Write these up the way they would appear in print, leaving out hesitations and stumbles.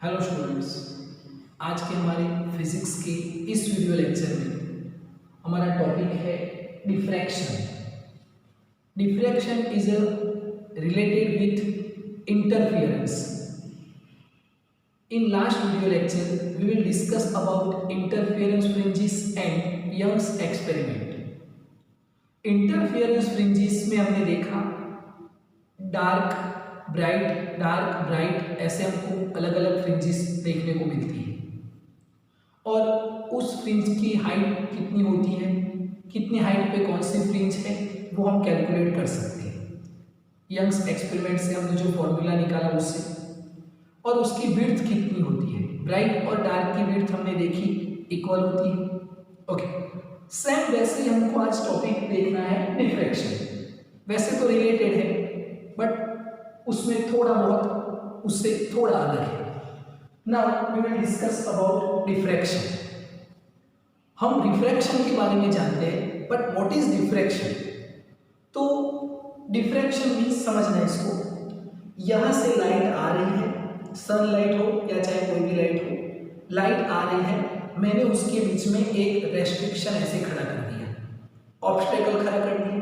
Hello students, आज के हमारे फिजिक्स के इस वीडियो लेक्चर में हमारा टॉपिक है diffraction. Diffraction is related with interference. In last video lecture we will discuss about interference fringes and Young's experiment. Interference fringes में हमने देखा डार्क ब्राइट ऐसे हमको अलग अलग फ्रिंजेस देखने को मिलती है और उस फ्रिंज की हाइट कितनी होती है, कितनी हाइट पे कौन सी फ्रिंज है, वो हम कैलकुलेट कर सकते हैं यंग्स एक्सपेरिमेंट से। हमने जो फॉर्मूला निकाला उससे, और उसकी विड्थ कितनी होती है। ब्राइट और डार्क की विड्थ हमने देखी इक्वल होती है। ओके, सेम वैसे ही हमको आज टॉपिक देखना है डिफ्रैक्शन। वैसे तो रिलेटेड है बट उसमें थोड़ा बहुत उससे थोड़ा अलग है। Now we will discuss about diffraction. हम डिफ्रैक्शन के बारे में जानते हैं बट व्हाट इज डिफ्रैक्शन? तो डिफ्रैक्शन मीन्स समझना इसको, यहां से लाइट आ रही है, सनलाइट हो या चाहे कोई भी लाइट हो, लाइट आ रही है, मैंने उसके बीच में एक रेस्ट्रिक्शन ऐसे खड़ा कर दिया, ऑब्स्टेकल खड़ा कर दिया।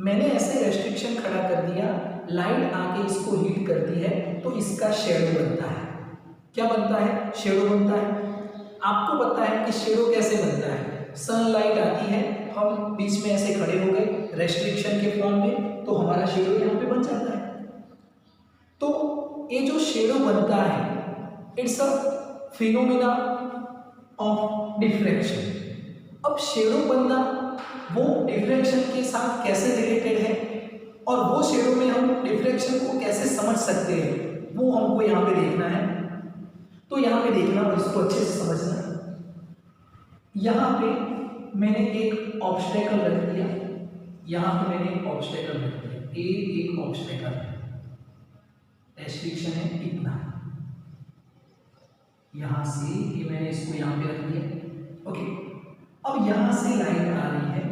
मैंने ऐसे रेस्ट्रिक्शन खड़ा कर दिया, लाइट आके इसको हीट करती है तो इसका शेडो बनता है। क्या बनता है? शेडो बनता है। आपको पता है कि शेडो कैसे बनता है। सनलाइट आती है, हम बीच में ऐसे खड़े हो गए रेस्ट्रिक्शन के फॉर्म में, तो हमारा शेडो यहाँ पे बन जाता है। तो ये जो शेडो बनता है it's a phenomena of diffraction. अब शेडो बनना वो डिफ्रैक्शन के साथ कैसे रिलेटेड है और वो शेडो में हम डिफ्रैक्शन को कैसे समझ सकते हैं, वो हमको यहाँ पे देखना है। तो यहाँ पे देखना और इसको अच्छे से समझना। यहाँ पे मैंने एक ऑब्स्टेकल रख दिया, यहाँ पे मैंने एक ऑब्स्टेकल रख दिया, एक ऑब्स्टेकल है, रेस्ट्रिक्शन है इतना, यहाँ से ये मैंने इसको यहाँ पे रख दिया। ओके, अब यहाँ से लाइट आ रही है,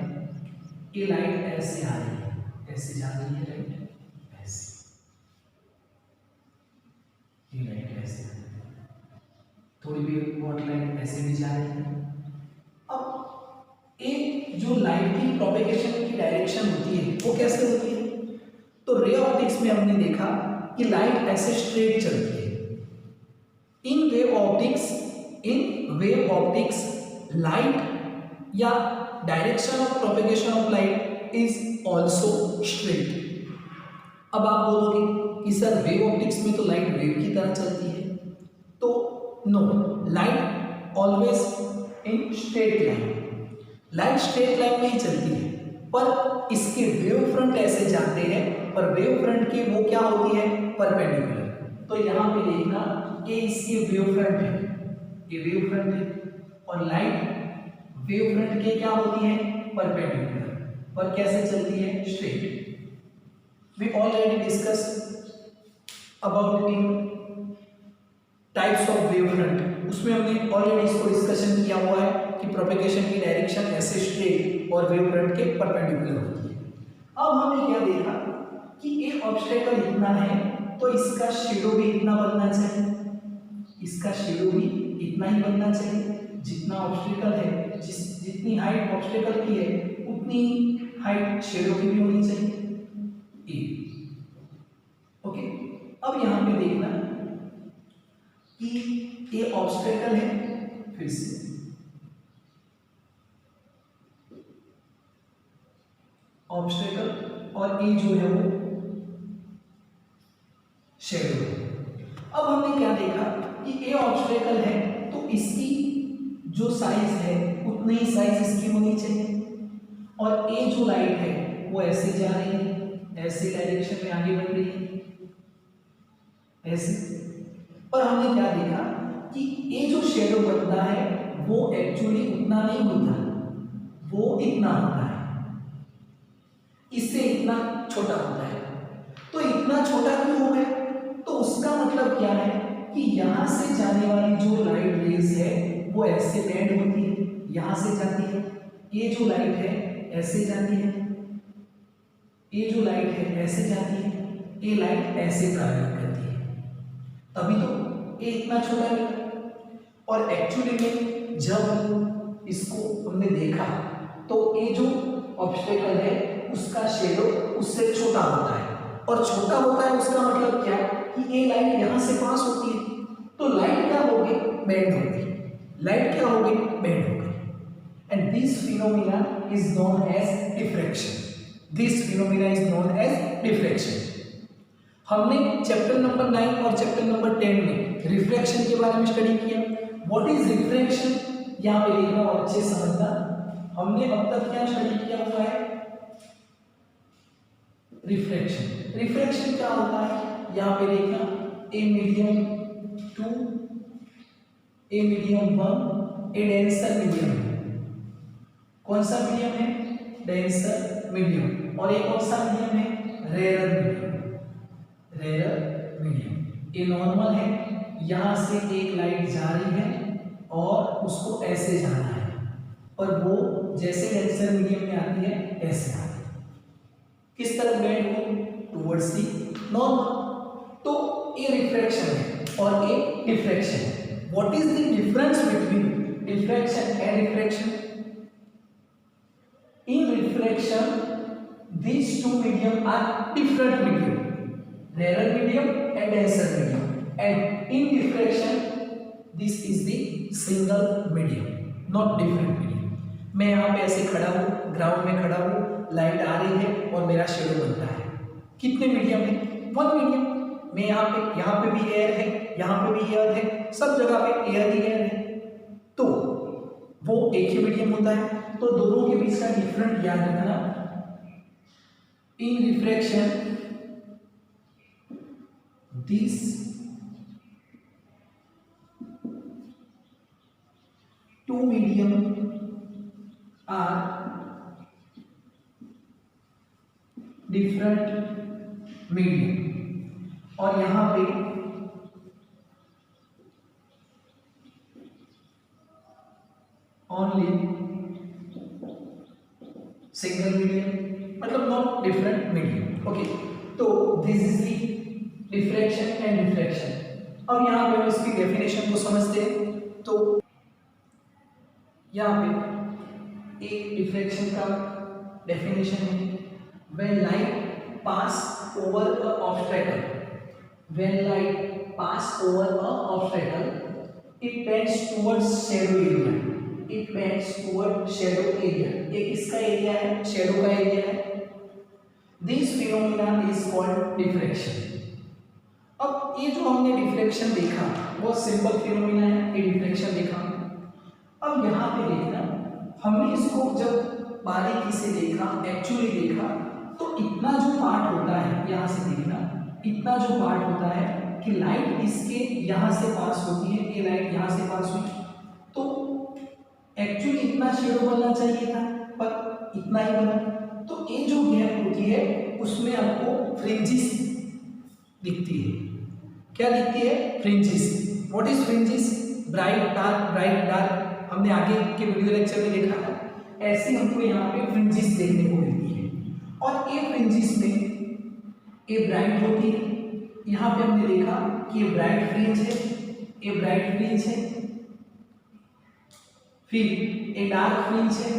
ये लाइट ऐसे आ रही है, ऐसे जा रही है लाइट, ऐसे, ये लाइट ऐसे आ रही है, थोड़ी भी वॉट लाइट ऐसे भी जा रही है। अब एक जो लाइट की प्रोपेगेशन की डायरेक्शन होती है वो कैसे होती है? तो रे ऑप्टिक्स में हमने देखा कि लाइट ऐसे स्ट्रेट चलती है। इन वेव ऑप्टिक्स लाइट या direction of propagation of light is also straight. अब आप बोलोगे कि सर वेव ऑप्टिक्स में तो लाइट वेव की तरह चलती है, तो no, light always in straight line, light straight line में ही चलती है, पर इसके वेव फ्रंट ऐसे जाते हैं, पर वेव फ्रंट की वो क्या होती है? परपेंडिकुलर। तो यहाँ पे देखना ये इसकी वेव फ्रंट है, ये वेव फ्रंट है, और लाइट वेव फ्रंट के क्या होती है? परपेंडिकुलर। पर कैसे चलती है? Straight. We already discuss about in types of wave front, उसमें हमने ऑलरेडी इसको डिस्कशन किया हुआ है कि प्रोपेगेशन की डायरेक्शन ऐसे स्ट्रेट और वेव फ्रंट के परपेंडिकुलर होती है। अब हमने क्या देखा कि ये ऑब्स्टेकल इतना है तो इसका शेडो भी इतना बनना चाहिए, इसका शेडो भी इतना ही बनना चाहिए। जितना ऑब्स्टेकल है, जितनी हाइट ऑब्स्टेकल की है उतनी हाइट शेडो की भी होनी चाहिए। ओके, अब यहाँ पे देखना कि ये ऑब्स्टेकल है, फिर से ऑब्स्टेकल और ये जो है वो शेडो है। अब हमने क्या देखा कि ये ऑब्स्टेकल है तो इसकी जो साइज है उतनी ही साइज इसकी होनी चाहिए, और ये जो लाइट है वो ऐसे जा रही है, ऐसे डायरेक्शन में आगे बढ़ रही है, ऐसे। और हमने क्या देखा कि ये जो शेडो बनता है वो एक्चुअली उतना नहीं होता, वो इतना होता है, इससे इतना छोटा होता है। तो इतना छोटा क्यों हो गया? तो उसका मतलब क्या है कि यहां से जाने वाली जो लाइट रेज है वो ऐसे बेंड होती है, यहां से जाती है, ये जो लाइट है ऐसे जाती है, ये जो लाइट है ऐसे जाती है, ये लाइट ऐसे ट्रैवल करती है, तभी तो ए इतना छोटा मिला। और एक्चुअली में जब इसको हमने देखा तो ये जो ऑब्स्टेकल है उसका शेडो उससे छोटा होता है, और छोटा होता है उसका मतलब क्या कि ये लाइट यहाँ से पास होती है, तो लाइट क्या होगी, बेंड होगी। लाइट क्या होगी, बेंड होगी। And this phenomena is known as diffraction. This phenomena is known as diffraction. हमने चैप्टर नंबर 9 और चैप्टर नंबर 10 में रिफ्रैक्शन के बारे में स्टडी किया। व्हाट इज रिफ्रैक्शन, यहाँ पे लिखना और अच्छे समझना। हमने अब तक क्या स्टडी किया हुआ है, रिफ्रैक्शन। रिफ्रैक्शन क्या होता है, यहाँ पे देखना a medium 2, a medium 1, A denser medium है। कौन सा मीडियम है, डेंसर मीडियम। और ये कौन सा मीडियम है, रेयर मीडियम। रेयर मीडियम ये नॉर्मल है, यहाँ से एक लाइट जा रही है और उसको ऐसे जाना है, और वो जैसे डेंसर मीडियम में आती है ऐसे आती है। किस तरफ बेंड हो, टुवर्ड्स दी नॉर्मल। तो ये रिफ्रैक्शन है और ये डिफ्रैक्शन है। What is the difference between diffraction and refraction? In refraction these two medium are different medium, rarer medium and denser medium, and in diffraction this is the single medium, not different medium. मैं यहाँ पे ऐसे खड़ा हूँ, ground में खड़ा हूँ, light आ रही है और मेरा शेडो बनता है। कितने मीडियम है, वन मीडियम। मैं यहाँ पे भी एयर है, यहाँ पे भी एयर है, सब जगह पे एयर ही एयर है, तो वो एक ही मीडियम होता है। तो दोनों के बीच का डिफरेंट याद रखना। In refraction, these two medium are different medium, और यहाँ पे only single medium, मतलब नॉट डिफरेंट मीडियम। ओके, तो this is the diffraction and refraction. अब यहाँ पे हम इसकी डेफिनेशन को समझते हैं। तो यहाँ पे एक डिफ्रैक्शन का डेफिनेशन है, when light pass over a obstacle, when light pass over a obstacle it bends towards shadow area, it bends toward shadow area. ये किसका एरिया है, शैडो का एरिया है। This phenomena is called diffraction. अब ये जो हमने डिफ्रैक्शन देखा वो सिंपल फिनोमिना है, ये डिफ्रैक्शन देखा। अब यहाँ पे देखना, हमने इसको जब बारीकी से देखा, एक्चुअली देखा, तो इतना जो पार्ट होता है, यहाँ से देखना, इतना जो पार्ट होता है कि लाइट इसके यहाँ से पास होती है, ये लाइट यहाँ से पास हुई, तो एक्चुअली इतना शेडो बनना चाहिए था, पर इतना ही बना। तो ये जो गैप होती है उसमें आपको फ्रिंजिस दिखती है। क्या दिखती है, fringes. What is fringes, bright dark. हमने आगे के वीडियो लेक्चर में देखा था। ऐसे हमको यहाँ पे फ्रिंजिस देखने को मिलती है, और ये फ्रिंजिस में ये ब्राइट होती है। यहाँ पे हमने देखा कि ये ब्राइट फ्रिंज है, ये ब्राइट फ्रिंज है, फिर ये डार्क फ्रिंज है,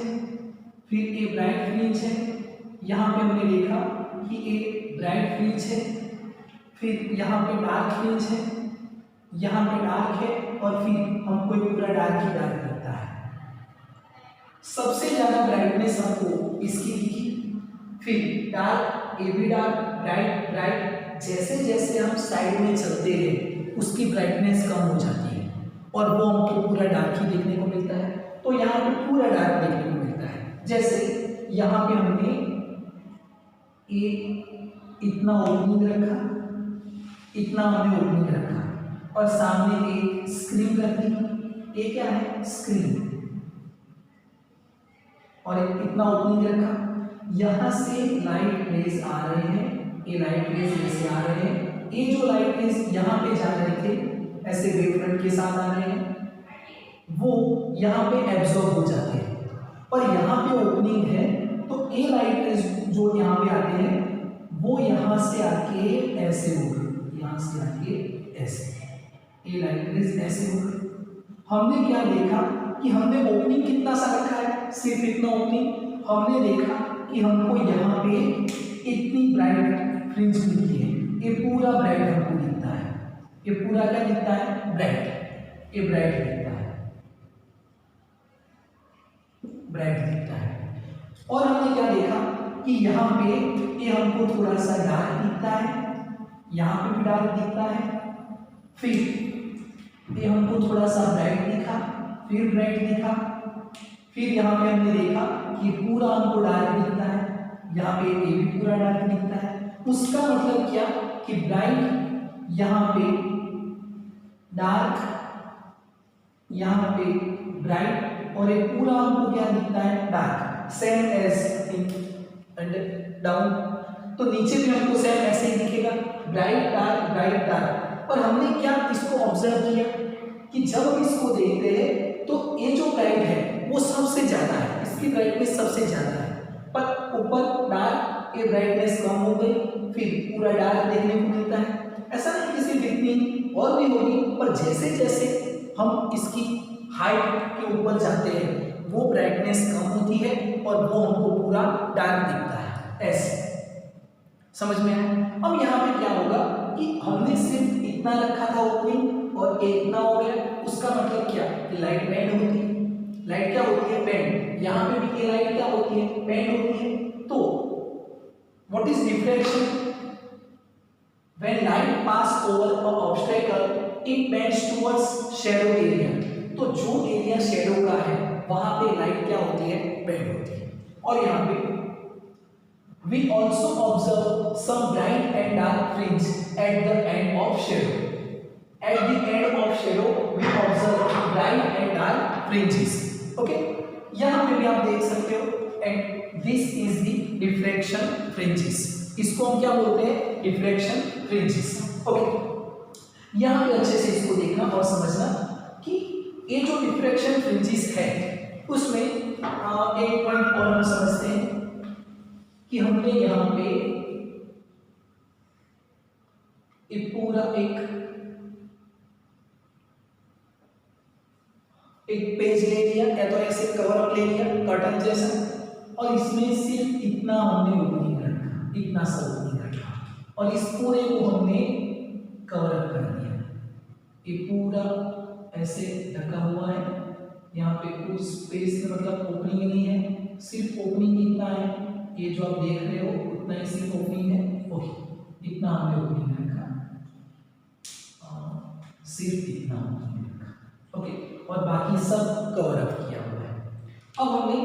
फिर ये ब्राइट फ्रिंज है। यहाँ पे हमने देखा कि ये ब्राइट फ्रिंज है, फिर यहाँ पे डार्क फ्रिंज है, यहाँ पे डार्क है, और फिर हमको ये पूरा डार्क ही डार्क लगता है। सबसे ज़्यादा ब्राइटनेस हमको इसकी दिखी, फिर डार्क, ये भी डार्क, ब्राइट ब्राइट। जैसे जैसे हम साइड में चलते हैं उसकी ब्राइटनेस कम हो जाती है, और वो हमको पूरा डार्क ही देखने को मिलता है। तो यहाँ पे पूरा डार्क देखने को मिलता है। जैसे यहाँ पे हमने ये इतना ओपनिंग रखा, इतना हमने ओपनिंग रखा, और सामने एक स्क्रीन रख दी। ये क्या है, स्क्रीन, और इतना ओपनिंग रखा। यहाँ से लाइट रेज आ रहे हैं, ये लाइट रेज ऐसे आ रहे हैं। ये जो लाइट रेज यहाँ पे जा रहे थे, ऐसे वेव फ्रंट के साथ आ रहे हैं, वो यहाँ पे एब्जॉर्ब हो जाते हैं, और यहाँ पे ओपनिंग है, तो ये लाइट रेज जो यहाँ पे आते हैं वो यहाँ से आके ऐसे होगी, यहाँ से आके ऐसे, ए लाइट रेज ऐसे हो गई। हमने क्या देखा कि हमने ओपनिंग कितना सा रखा है, सिर्फ इतना ओपनिंग। हमने देखा कि हमको यहाँ पे इतनी ब्राइट फ्रिंज मिलती है, ये पूरा ब्राइट हमको दिखता है, ये पूरा क्या दिखता है, ब्राइट, ये ब्राइट दिखता है, ब्राइट दिखता है। और हमने क्या देखा कि यहाँ पे ये हमको थोड़ा सा डार्क दिखता है, यहाँ पे भी डार्क दिखता है, फिर ये हमको थोड़ा सा ब्राइट दिखा, फिर ब्राइट दिखा, फिर यहाँ पे हमने देखा कि पूरा हमको डार्क दिखता है, यहाँ पे ये भी पूरा डार्क दिखता है। उसका मतलब क्या कि ब्राइट यहाँ पे डार्क, यहाँ पे ब्राइट, और ये पूरा हमको क्या दिखता है, dark, same as in and down. तो नीचे भी हमको सेम ऐसे ही दिखेगा, ब्राइट डार्क ब्राइट डार्क। और हमने क्या इसको ऑब्जर्व किया कि जब हम इसको देखते हैं तो ये जो ब्राइट है वो सबसे ज्यादा है, इसकी ब्राइटनेस सबसे ज्यादा है, पर ऊपर डार्क ये ब्राइटनेस कम हो गई, फिर पूरा डार्क देखने को मिलता है। ऐसा नहीं कि सिर्फ इतनी और भी होगी, पर जैसे जैसे हम इसकी हाइट के ऊपर जाते हैं वो ब्राइटनेस कम होती है और वो हमको पूरा डार्क दिखता है। ऐसे समझ में आया। अब यहाँ पे क्या होगा कि हमने सिर्फ इतना रखा था ओपनिंग और इतना हो गया, उसका मतलब क्या कि लाइट बैंड होती है। लाइट क्या होती है, बैंड। यहाँ पे भी ये लाइट क्या होती है, बैंड होती है। तो what is diffraction? When light pass over an obstacle, it bends towards shadow area. तो जो एरिया शेडो का है वहां पे लाइट क्या होती है, बेंड होती है। और यहाँ पे we also observe some bright and dark fringe at the end of shadow. At the end of shadow, we observe bright and dark fringes. Okay? यहाँ पे भी आप देख सकते हो, and this is the diffraction fringes. इसको हम क्या बोलते हैं, डिफ्रैक्शन फ्रिंजेस। ओके, यहाँ पे अच्छे से इसको देखना और समझना कि ये जो डिफ्रैक्शन फ्रिंजेस है उसमें एक पॉइंट और हम समझते हैं कि हमने यहाँ पे एक पूरा एक पेज ले लिया, या तो ऐसे कवर अप ले लिया कर्टन जैसा, और इसमें सिर्फ इतना हमने ओपनिंग रखा, इतना सा ओपनिंग रखा, और इस पूरे को हमने कवर अप कर दिया। ये पूरा ऐसे ढका हुआ है, यहाँ पे कुछ स्पेस में मतलब ओपनिंग नहीं है, सिर्फ ओपनिंग इतना है, ये जो आप देख रहे हो उतना ही सिर्फ ओपनिंग है। ओके, इतना हमने ओपनिंग रखा, सिर्फ इतना ओपनिंग रखा। ओके, और बाकी सब कवर अप किया हुआ है। अब हमने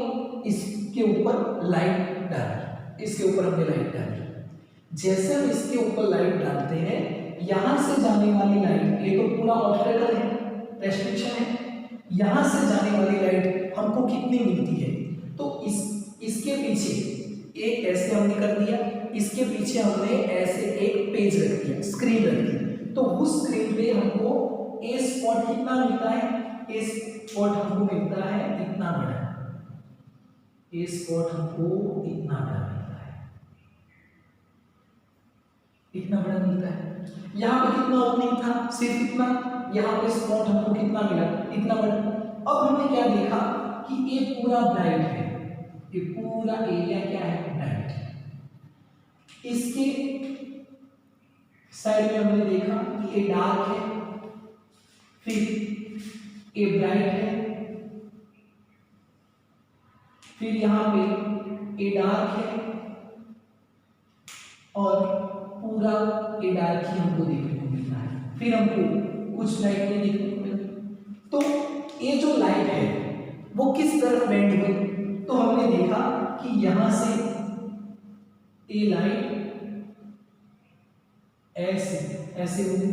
इसके ऊपर लाइट डाली, इसके ऊपर हमने लाइट डाली। जैसे हम इसके ऊपर लाइट डालते हैं, यहां से जाने वाली लाइट, ये तो पूरा ऑब्स्टेकल है, रेस्ट्रिक्शन है, यहां से जाने वाली लाइट हमको कितनी मिलती है, तो इसके पीछे एक ऐसे हमने कर दिया, इसके पीछे हमने ऐसे एक पेज रख दिया, स्क्रीन रख दी, तो उस स्क्रीन पे हमको ए स्पॉट कितना मिलता है, ए स्पॉट हमको मिलता है इतना बड़ा, ए स्पॉट हमको इतना बड़ा मिलता है, इतना बड़ा मिलता है। यहाँ पे कितना ओपनिंग था, सिर्फ इतना, यहाँ पे स्पॉट हमको कितना मिला, इतना बड़ा। अब हमने क्या देखा कि ये पूरा ब्राइट है, ये पूरा एरिया क्या है, ब्राइट। इसके साइड में हमने देखा कि ये डार्क है, फिर ये ब्राइट है, फिर यहाँ पे ये डार्क है, और पूरा ये डार्क ही हमको देखने को मिल रहा है, फिर हमको कुछ लाइट नहीं देखने को मिल रही। तो ये जो लाइट है वो किस तरफ बेंड हुई, तो हमने देखा कि यहां से ये लाइट ऐसे ऐसे होगी,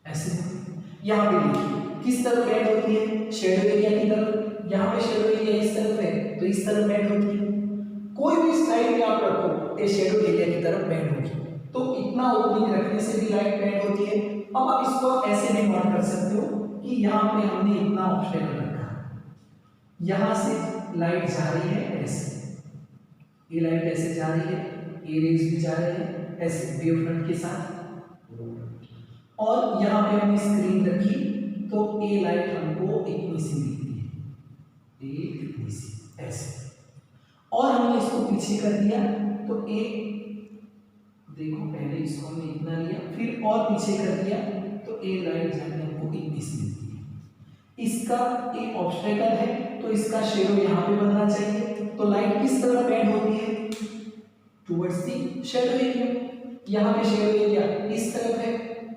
ऐसे होगी। यहाँ पे देखिए किस तरफ बेंड होती है, शेडो एरिया की तरफ। यहाँ पे शेडो एरिया इस तरफ है तो इस तरफ बेंड होती है। कोई भी स्लाइड में आप रखो ये शेडो एरिया की तरफ बेंड होगी, तो इतना ओपनिंग रखने से भी लाइट बेंड होती है। अब आप इसको ऐसे भी नोट कर सकते हो कि यहाँ पे हमने इतना ऑब्स्टेकल रखा, यहाँ से लाइट जा रही है ऐसे, ये लाइट ऐसे जा रही है, ये रेज भी जा रही है ऐसे वेव फ्रंट के साथ, और यहाँ पे हमने स्क्रीन रखी तो ए लाइट हमको इतनी सी मिलती है, ए इतनी सी ऐसे। और हमने इसको पीछे कर दिया तो ए, देखो पहले इसको हमने इतना लिया, फिर और पीछे कर दिया तो ए लाइट जाके हमको इतनी सी मिलती है। इसका एक ऑब्स्टेकल है तो इसका शेडो यहाँ पे बनना चाहिए। तो लाइट किस तरह बेंड होती है, टुवर्ड्स दी शेडो एरिया। यहाँ पे शेडो एरिया इस तरफ है,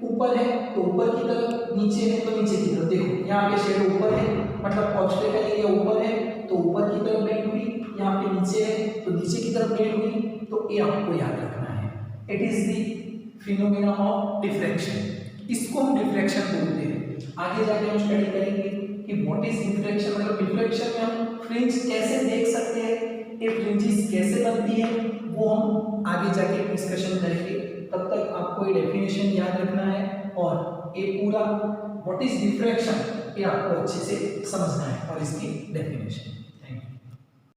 ऊपर है तो ऊपर की तरफ, नीचे है तो नीचे की तरफ। देखो यहाँ पे शेडो ऊपर है मतलब ऑब्स्टेकल एरिया ऊपर है तो ऊपर की तरफ बेंड हुई, यहाँ पे नीचे है तो नीचे की तरफ बेंड हुई। तो ये आपको याद रखना है, it is the phenomena of diffraction. इसको हम डिफ्रैक्शन बोलते हैं। आगे जाके हम स्टडी करेंगे कि व्हाट इज डिफ्रैक्शन, मतलब डिफ्रैक्शन में हम फ्रिंज कैसे देख सकते हैं, ये फ्रिंजेस कैसे बनती है, वो हम आगे जाके डिस्कशन करेंगे। तब तक आपको ये डेफिनेशन याद रखना है और ये पूरा व्हाट इज डिफ्रैक्शन ये आपको अच्छे से समझना है और इसकी डेफिनेशन।